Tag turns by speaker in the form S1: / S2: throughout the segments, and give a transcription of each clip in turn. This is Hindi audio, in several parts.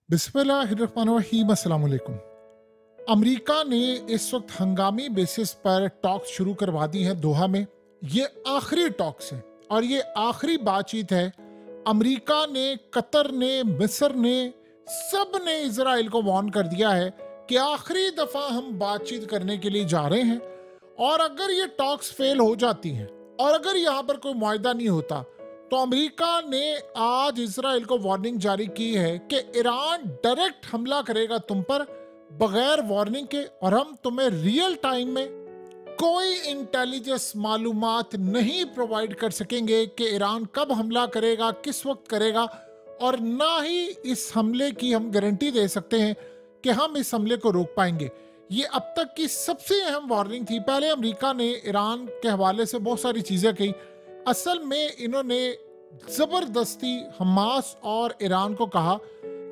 S1: बिस्मिल्लाहिर्रहमानिर्रहीम। अस्सलाम वालेकुम। अमेरिका ने इस वक्त हंगामी बेसिस पर टॉक्स शुरू करवा दी हैं दोहा में। ये आखिरी टॉक्स हैं और ये आखिरी बातचीत है। अमेरिका ने, कतर ने, मिस्र ने, सब ने इजराइल को वार्न कर दिया है कि आखिरी दफा हम बातचीत करने के लिए जा रहे हैं और अगर ये टॉक्स फेल हो जाती हैं और अगर यहाँ पर कोई मुआहदा नहीं होता तो अमेरिका ने आज इजराइल को वार्निंग जारी की है कि ईरान डायरेक्ट हमला करेगा तुम पर बगैर वार्निंग के और हम तुम्हें रियल टाइम में कोई इंटेलिजेंस मालूमात नहीं प्रोवाइड कर सकेंगे कि ईरान कब हमला करेगा, किस वक्त करेगा, और ना ही इस हमले की हम गारंटी दे सकते हैं कि हम इस हमले को रोक पाएंगे। ये अब तक की सबसे अहम वार्निंग थी। पहले अमेरिका ने ईरान के हवाले से बहुत सारी चीज़ें कही। असल में इन्होंने ज़बरदस्ती हमास और ईरान को कहा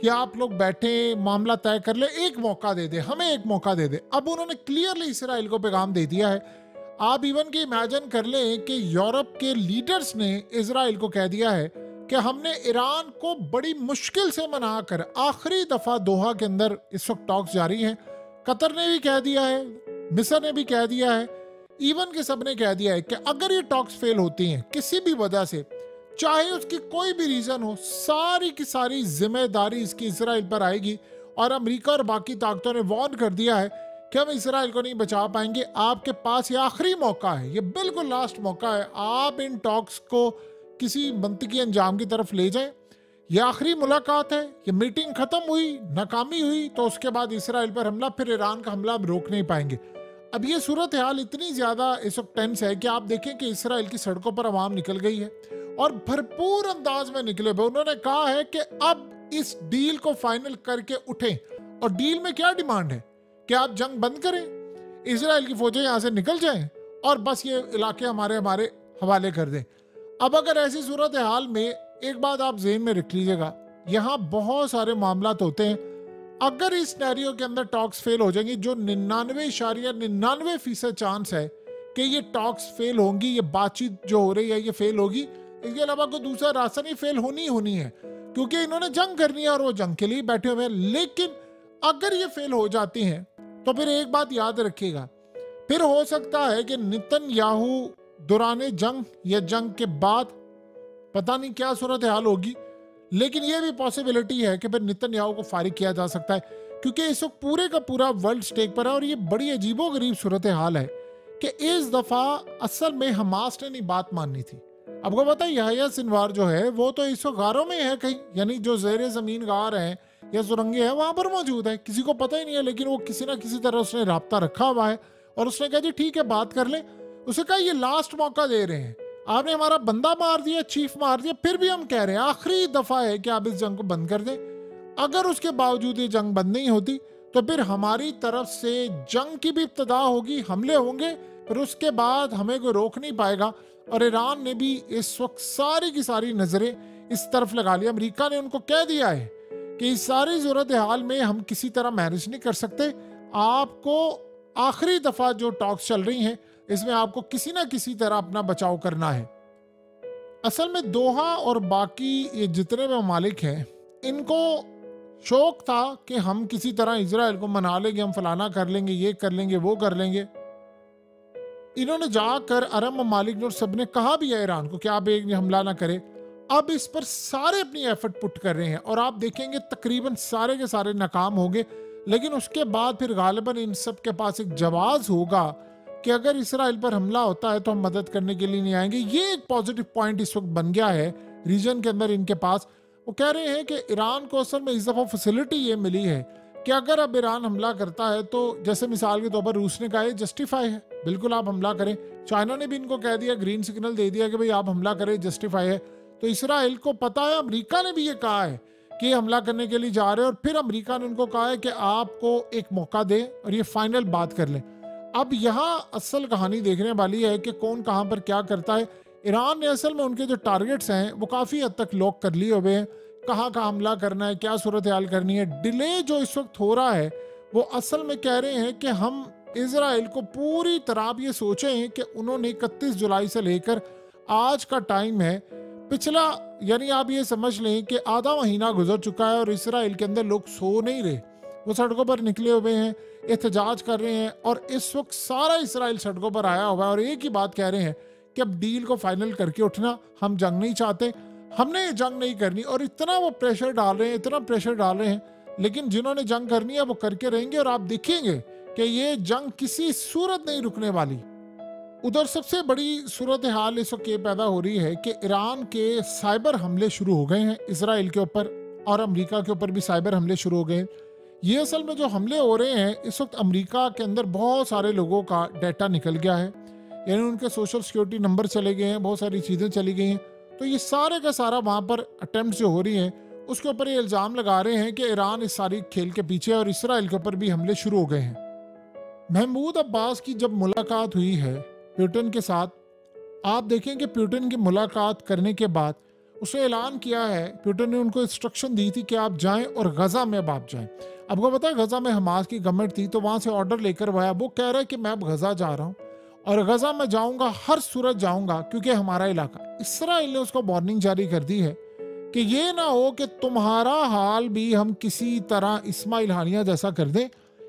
S1: कि आप लोग बैठे, मामला तय कर ले, एक मौका दे दे, हमें एक मौका दे दे। अब उन्होंने क्लियरली इसराइल को पैगाम दे दिया है। आप इवन कि इमेजिन कर लें कि यूरोप के लीडर्स ने इसराइल को कह दिया है कि हमने ईरान को बड़ी मुश्किल से मनाकर आखिरी दफ़ा दोहा के अंदर इस वक्त टॉक्स जारी हैं। कतर ने भी कह दिया है, मिस्र ने भी कह दिया है, इवन के सब ने कह दिया है कि अगर ये टॉक्स फेल होती हैं किसी भी वजह से, चाहे उसकी कोई भी रीजन हो, सारी की सारी जिम्मेदारी इसकी इसराइल पर आएगी। और अमेरिका और बाकी ताकतों ने वार्न कर दिया है कि हम इसराइल को नहीं बचा पाएंगे। आपके पास ये आखिरी मौका है, ये बिल्कुल लास्ट मौका है। आप इन टॉक्स को किसी मंतकी अंजाम की तरफ ले जाएं। ये आखिरी मुलाकात है। ये मीटिंग खत्म हुई, नाकामी हुई, तो उसके बाद इसराइल पर हमला, फिर ईरान का हमला हम रोक नहीं पाएंगे। अब ये सूरत हाल इतनी ज्यादा इस वक्त टेंस है कि आप देखें कि इसराइल की सड़कों पर आवाम निकल गई है और भरपूर अंदाज में निकले हुए। उन्होंने कहा है कि अब इस डील को फाइनल करके उठें। और डील में क्या डिमांड है कि आप जंग बंद करें, इसराइल की फौजें यहां से निकल जाएं और बस ये इलाके हमारे हमारे हवाले कर दें। अब अगर ऐसी सूरत हाल में एक बात आप ज़हन में रख लीजिएगा, यहाँ बहुत सारे मामलात होते हैं। अगर इस सिनेरियो के अंदर टॉक्स फेल हो जाएंगी, जो 99.99% चांस है कि ये टॉक्स फेल होंगी, ये बातचीत जो हो रही है ये फेल होगी, इसके अलावा कोई दूसरा रास्ता नहीं, फेल होनी है, क्योंकि इन्होंने जंग करनी है और वो जंग के लिए बैठे हुए हैं। लेकिन अगर ये फेल हो जाती हैं तो फिर एक बात याद रखिएगा, फिर हो सकता है कि नेतन्याहू दौरान जंग या जंग के बाद पता नहीं क्या सूरत हाल होगी, लेकिन यह भी पॉसिबिलिटी है कि फिर नेतन्याहू को फारिग किया जा सकता है, क्योंकि इस वक्त पूरे का पूरा वर्ल्ड स्टेक पर है। और ये बड़ी अजीबोगरीब सूरत हाल है कि इस दफा असल में हमास ने नहीं बात माननी थी। आपको पता है यहया सिनवार जो है वो तो इस वक्त गारों में है कहीं, यानी जो जेर जमीन गार हैं या सुरंगे हैं वहां पर मौजूद है, किसी को पता ही नहीं है। लेकिन वो किसी ना किसी तरह उसने राब्ता रखा हुआ है और उसने कहा जी ठीक है बात कर ले। उसे कहा ये लास्ट मौका दे रहे हैं, आपने हमारा बंदा मार दिया, चीफ मार दिया, फिर भी हम कह रहे हैं आखिरी दफा है कि आप इस जंग को बंद कर दें। अगर उसके बावजूद ये जंग बंद नहीं होती तो फिर हमारी तरफ से जंग की भी इब्तदा होगी, हमले होंगे, फिर उसके बाद हमें कोई रोक नहीं पाएगा। और ईरान ने भी इस वक्त सारी की सारी नजरें इस तरफ लगा लिया। अमेरिका ने उनको कह दिया है कि इस सारी सूरत हाल में हम किसी तरह मैनेज नहीं कर सकते, आपको आखिरी दफा जो टॉक्स चल रही हैं इसमें आपको किसी ना किसी तरह अपना बचाव करना है। असल में दोहा और बाकी ये जितने भी ममालिक हैं इनको शौक था कि हम किसी तरह इजराइल को मना लेंगे, हम फलाना कर लेंगे, ये कर लेंगे, वो कर लेंगे। इन्होंने जाकर अरब ममालिक ने और सब ने कहा भी है ईरान को कि आप एक हमला ना करें। अब इस पर सारे अपनी एफर्ट पुट कर रहे हैं और आप देखेंगे तकरीबन सारे के सारे नाकाम होंगे। लेकिन उसके बाद फिर गालिबन इन सब के पास एक जवाब होगा कि अगर इसराइल पर हमला होता है तो हम मदद करने के लिए नहीं आएंगे। ये एक पॉजिटिव पॉइंट इस वक्त बन गया है रीजन के अंदर इनके पास। वो कह रहे हैं कि ईरान को असल में इस दफ़ा फैसिलिटी ये मिली है कि अगर अब ईरान हमला करता है तो जैसे मिसाल के तौर पर रूस ने कहा है जस्टिफाई है, बिल्कुल आप हमला करें। चाइना ने भी इनको कह दिया, ग्रीन सिग्नल दे दिया कि भाई आप हमला करें, जस्टिफाई है। तो इसराइल को पता है, अमेरिका ने भी ये कहा है कि हमला करने के लिए जा रहे हैं और फिर अमेरिका ने उनको कहा है कि आपको एक मौका दें और ये फाइनल बात कर लें। अब यहाँ असल कहानी देखने वाली है कि कौन कहाँ पर क्या करता है। ईरान ने असल में उनके जो टारगेट्स हैं वो काफ़ी हद तक लॉक कर लिए हुए हैं, कहाँ कहाँ हमला करना है, क्या सूरत हाल करनी है। डिले जो इस वक्त हो रहा है वो असल में कह रहे हैं कि हम इजराइल को पूरी तरह ये सोचें कि उन्होंने 31 जुलाई से लेकर आज का टाइम है पिछला यानी आप ये समझ लें कि आधा महीना गुजर चुका है और इसराइल के अंदर लोग सो नहीं रहे, वो सड़कों पर निकले हुए हैं, एहतजाज कर रहे हैं। और इस वक्त सारा इसराइल सड़कों पर आया हुआ है और एक ही बात कह रहे हैं कि अब डील को फाइनल करके उठना, हम जंग नहीं चाहते, हमने ये जंग नहीं करनी। और इतना वो प्रेशर डाल रहे हैं, इतना प्रेशर डाल रहे हैं, लेकिन जिन्होंने जंग करनी है वो करके रहेंगे। और आप देखेंगे कि ये जंग किसी सूरत नहीं रुकने वाली। उधर सबसे बड़ी सूरत हाल इस वक्त ये पैदा हो रही है कि ईरान के साइबर हमले शुरू हो गए हैं इसराइल के ऊपर, और अमेरिका के ऊपर भी साइबर हमले शुरू हो गए हैं। ये असल में जो हमले हो रहे हैं इस वक्त, अमेरिका के अंदर बहुत सारे लोगों का डाटा निकल गया है, यानी उनके सोशल सिक्योरिटी नंबर चले गए हैं, बहुत सारी चीज़ें चली गई हैं। तो ये सारे का सारा वहाँ पर अटेम्प्ट जो हो रही हैं उसके ऊपर ये इल्ज़ाम लगा रहे हैं कि ईरान इस सारी खेल के पीछे है और इसराइल के ऊपर भी हमले शुरू हो गए हैं। महमूद अब्बास की जब मुलाकात हुई है पुतिन के साथ, आप देखें कि पुतिन की मुलाकात करने के बाद उसने ऐलान किया है, पुतिन ने उनको इंस्ट्रक्शन दी थी कि आप जाएं और गजा में अब आप जाएं। आपको पता है गजा में हमास की गवर्नमेंट थी, तो वहां से ऑर्डर लेकर वो आया। वो कह रहा है कि मैं अब गजा जा रहा हूं और गजा में जाऊंगा, हर सूरत जाऊंगा, क्योंकि हमारा इलाका। इसराइल ने उसको वार्निंग जारी कर दी है कि ये ना हो कि तुम्हारा हाल भी हम किसी तरह इस्माइल हानिया जैसा कर दें।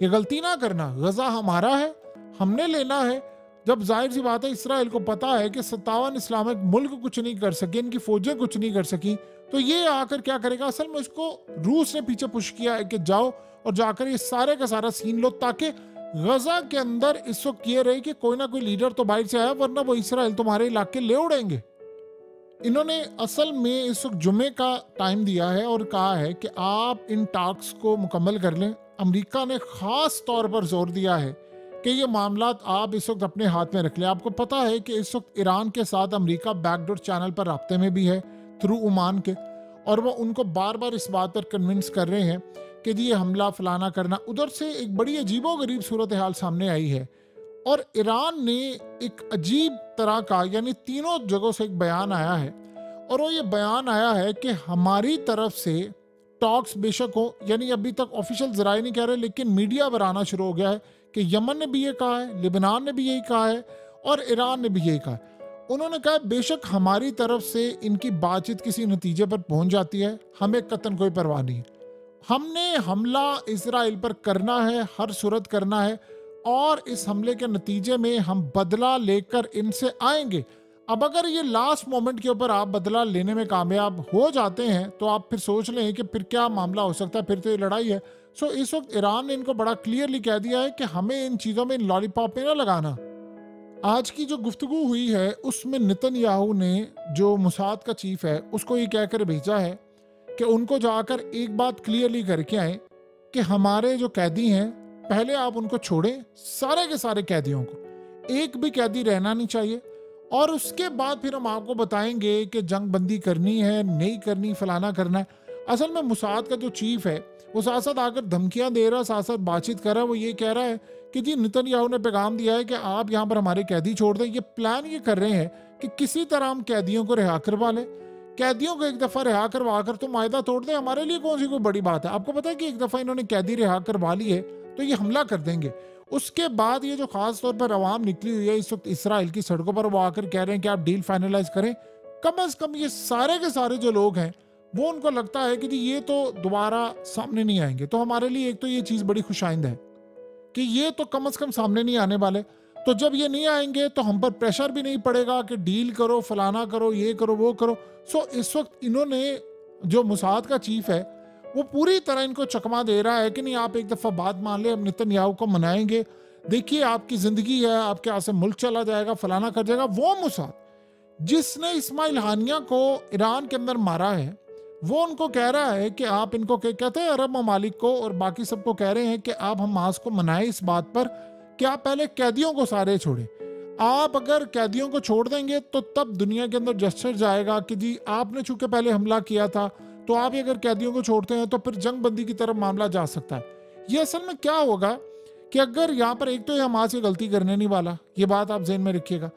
S1: ये गलती ना करना, गजा हमारा है, हमने लेना है। जब जाहिर सी बात है इसराइल को पता है कि 57 इस्लामिक मुल्क कुछ नहीं कर सके, इनकी फौजें कुछ नहीं कर सकी, तो ये आकर क्या करेगा। असल में इसको रूस ने पीछे पुश किया है कि जाओ और जाकर ये सारे का सारा सीन लो, ताकि गजा के अंदर इस वक्त ये रहे कि कोई ना कोई लीडर तो बाहर से आया, वरना वो इसराइल तुम्हारे इलाके ले उड़ेंगे। इन्होंने असल में इस वक्त जुमे का टाइम दिया है और कहा है कि आप इन टास्क को मुकम्मल कर लें। अमेरिका ने खास तौर पर जोर दिया है कि ये मामलात आप इस वक्त अपने हाथ में रख लें। आपको पता है कि इस वक्त ईरान के साथ अमेरिका बैकडोर चैनल पर राब्ते में भी है थ्रू ओमान के, और वो उनको बार बार इस बात पर कन्विंस कर रहे हैं कि जी ये हमला फलाना करना। उधर से एक बड़ी अजीबोगरीब सूरत हाल सामने आई है और ईरान ने एक अजीब तरह का, यानी तीनों जगहों से एक बयान आया है, और वो ये बयान आया है कि हमारी तरफ से टॉक्स बेशक हो, यानी अभी तक ऑफिशियल जराए नहीं कह रहे, लेकिन मीडिया पर आना शुरू हो गया है कि यमन ने भी ये कहा है, लिबनान ने भी यही कहा है और ईरान ने भी यही कहा है। उन्होंने कहा बेशक हमारी तरफ से इनकी बातचीत किसी नतीजे पर पहुंच जाती है, हमें कतन कोई परवाह नहीं है, हमने हमला इसराइल पर करना है, हर सूरत करना है, और इस हमले के नतीजे में हम बदला लेकर इनसे आएंगे। अब अगर ये लास्ट मोमेंट के ऊपर आप बदला लेने में कामयाब हो जाते हैं तो आप फिर सोच लें कि फिर क्या मामला हो सकता है, फिर तो ये लड़ाई है। सो इस वक्त ईरान ने इनको बड़ा क्लियरली कह दिया है कि हमें इन चीज़ों में, इन लॉलीपॉप में ना लगाना। आज की जो गुफ्तगू हुई है उसमें नेतन्याहू ने, जो मुसाद का चीफ है, उसको ये कहकर भेजा है कि उनको जाकर एक बात क्लियरली करके आए कि हमारे जो कैदी हैं पहले आप उनको छोड़ें, सारे के सारे कैदियों को, एक भी कैदी रहना नहीं चाहिए, और उसके बाद फिर हम आपको बताएंगे कि जंग बंदी करनी है नहीं करनी, फलाना करना है। असल में मुसाद का जो चीफ है वो साथ साथ आकर धमकियां दे रहा, साथ साथ बातचीत कर रहा है। वो ये कह रहा है कि जी नेतन्याहू ने पैगाम दिया है कि आप यहाँ पर हमारे कैदी छोड़ दें। ये प्लान ये कर रहे हैं कि किसी तरह हम कैदियों को रिहा करवा लें, कैदियों को एक दफ़ा रिहा करवा कर तो मायदा तोड़ दें, हमारे लिए कौन सी कोई बड़ी बात है। आपको पता है कि एक दफ़ा इन्होंने कैदी रिहा करवा ली है तो ये हमला कर देंगे। उसके बाद ये जो खास तौर पर आवाम निकली हुई है इस वक्त इसराइल की सड़कों पर, वो आकर कह रहे हैं कि आप डील फाइनलाइज करें। कम अज कम ये सारे के सारे जो लोग हैं वो, उनको लगता है कि जी ये तो दोबारा सामने नहीं आएंगे। तो हमारे लिए एक तो ये चीज़ बड़ी खुशाइंद है कि ये तो कम से कम सामने नहीं आने वाले। तो जब ये नहीं आएंगे तो हम पर प्रेशर भी नहीं पड़ेगा कि डील करो, फलाना करो, ये करो, वो करो। सो इस वक्त इन्होंने, जो मुसाद का चीफ है, वो पूरी तरह इनको चकमा दे रहा है कि नहीं आप एक दफ़ा बात मान ले, हम नेतन्याहू को मनाएंगे, देखिए आपकी ज़िंदगी है, आपके यहाँ से मुल्क चला जाएगा, फलाना कर जाएगा। वो मुसाद जिसने इस्माइल हानिया को ईरान के अंदर मारा है, वो उनको कह रहा है कि आप इनको कहते हैं, अरब ममालिक को और बाकी सबको कह रहे हैं कि आप हमास को मनाएं इस बात पर कि आप पहले कैदियों को सारे छोड़ें। आप अगर कैदियों को छोड़ देंगे तो तब दुनिया के अंदर जस्टिस जाएगा कि जी आपने चूंकि पहले हमला किया था, तो आप अगर कैदियों को छोड़ते हैं तो फिर जंग बंदी की तरफ मामला जा सकता है। ये असल में क्या होगा कि अगर यहाँ पर एक तो ये हमास से गलती करने नहीं वाला, ये बात आप ज़हन में रखिएगा।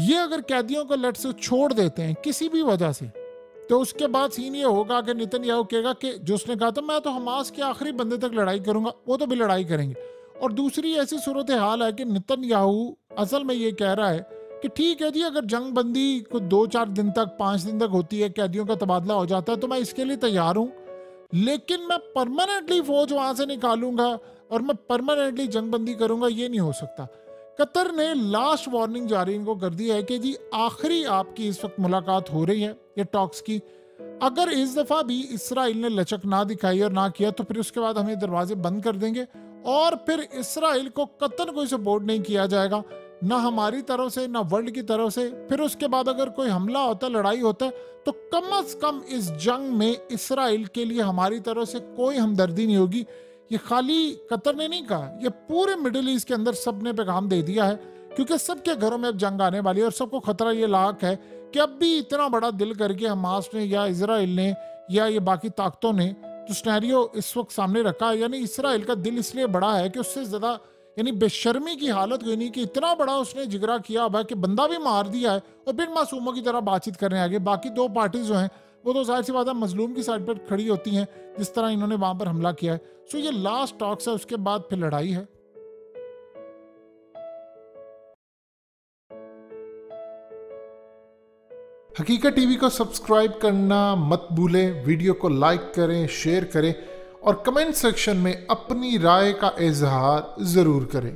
S1: ये अगर कैदियों को लट से छोड़ देते हैं किसी भी वजह से, तो उसके बाद सीन ये होगा कि नेतन्याहू कहेगा कि जो उसने कहा था मैं तो हमास के आखिरी बंदे तक लड़ाई करूंगा, वो तो भी लड़ाई करेंगे। और दूसरी ऐसी सूरत हाल है कि नेतन्याहू असल में ये कह रहा है कि ठीक है जी, अगर जंग बंदी को 2-4 दिन तक, 5 दिन तक होती है, कैदियों का तबादला हो जाता है, तो मैं इसके लिए तैयार हूँ, लेकिन मैं परमानेंटली फौज वहां से निकालूंगा और मैं परमानेंटली जंगबंदी करूंगा, ये नहीं हो सकता। कतर ने लास्ट वार्निंग जारी इनको कर दी है कि जी आखिरी आपकी इस वक्त मुलाकात हो रही है ये टॉक्स की, अगर इस दफा भी इसराइल ने लचक ना दिखाई और ना किया तो फिर उसके बाद हमें दरवाजे बंद कर देंगे और फिर इसराइल को कतन कोई सपोर्ट नहीं किया जाएगा, ना हमारी तरफ से ना वर्ल्ड की तरफ से। फिर उसके बाद अगर कोई हमला होता है, लड़ाई होता है, तो कम अज कम इस जंग में इसराइल के लिए हमारी तरफ से कोई हमदर्दी नहीं होगी। ये खाली कतर ने नहीं कहा, ये पूरे मिडिल ईस्ट के अंदर सबने पैगाम दे दिया है, क्योंकि सबके घरों में अब जंग आने वाली है और सबको खतरा ये लाक है कि अब भी इतना बड़ा दिल करके हमास ने या इसराइल ने या ये बाकी ताकतों ने जो सिनेरियो इस वक्त सामने रखा है, यानी इसराइल का दिल इसलिए बड़ा है कि उससे ज्यादा यानी बेशर्मी की हालत कोई नहीं कि इतना बड़ा उसने जिगरा किया अब है कि बंदा भी मार दिया है और फिर मासूमों की तरह बातचीत करने आगे। बाकी दो पार्टी जो हैं वो तो जाहिर सी बात है मजलूम की साइड पर खड़ी होती हैं, जिस तरह इन्होंने वहां पर हमला किया है। सो ये लास्ट टॉक्स है, उसके बाद फिर लड़ाई है। हकीकत टीवी को सब्सक्राइब करना मत भूलें, वीडियो को लाइक करें, शेयर करें और कमेंट सेक्शन में अपनी राय का इजहार जरूर करें।